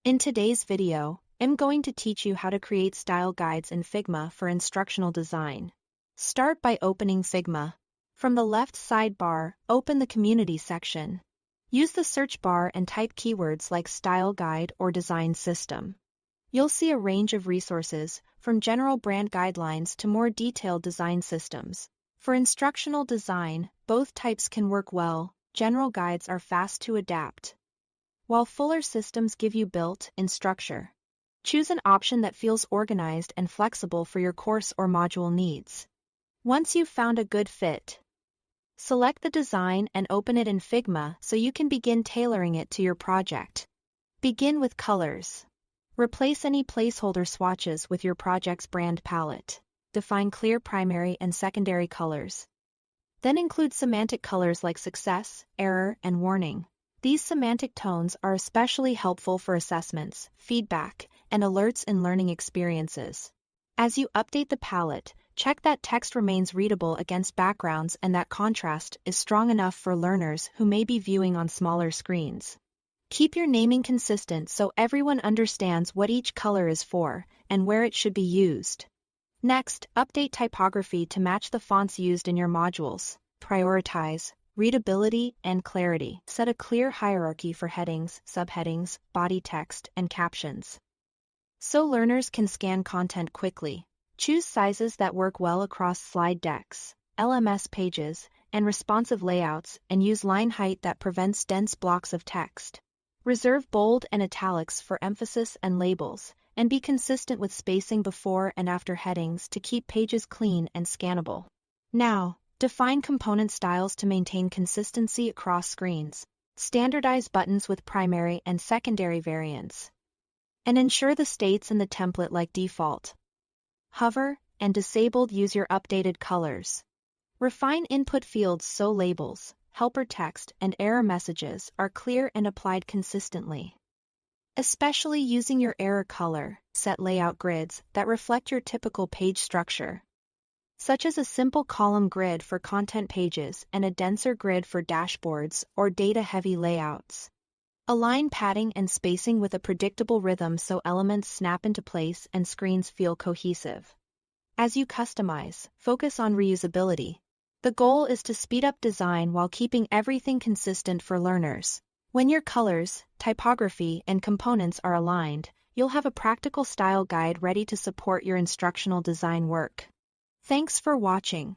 In today's video, I'm going to teach you how to create style guides in Figma for instructional design. Start by opening Figma. From the left sidebar, open the Community section. Use the search bar and type keywords like Style Guide or Design System. You'll see a range of resources, from general brand guidelines to more detailed design systems. For instructional design, both types can work well. General guides are fast to adapt, while fuller systems give you built-in structure. Choose an option that feels organized and flexible for your course or module needs. Once you've found a good fit, select the design and open it in Figma so you can begin tailoring it to your project. Begin with colors. Replace any placeholder swatches with your project's brand palette. Define clear primary and secondary colors. Then include semantic colors like success, error, and warning. These semantic tones are especially helpful for assessments, feedback, and alerts in learning experiences. As you update the palette, check that text remains readable against backgrounds and that contrast is strong enough for learners who may be viewing on smaller screens. Keep your naming consistent so everyone understands what each color is for and where it should be used. Next, update typography to match the fonts used in your modules. Prioritize readability and clarity. Set a clear hierarchy for headings, subheadings, body text, and captions, so learners can scan content quickly. Choose sizes that work well across slide decks, LMS pages, and responsive layouts, and use line height that prevents dense blocks of text. Reserve bold and italics for emphasis and labels, and be consistent with spacing before and after headings to keep pages clean and scannable. Now, define component styles to maintain consistency across screens. Standardize buttons with primary and secondary variants, and ensure the states in the template like default, hover, and disabled use your updated colors. Refine input fields so labels, helper text, and error messages are clear and applied consistently. Especially using your error color, set layout grids that reflect your typical page structure, such as a simple column grid for content pages and a denser grid for dashboards or data-heavy layouts. Align padding and spacing with a predictable rhythm so elements snap into place and screens feel cohesive. As you customize, focus on reusability. The goal is to speed up design while keeping everything consistent for learners. When your colors, typography, and components are aligned, you'll have a practical style guide ready to support your instructional design work. Thanks for watching.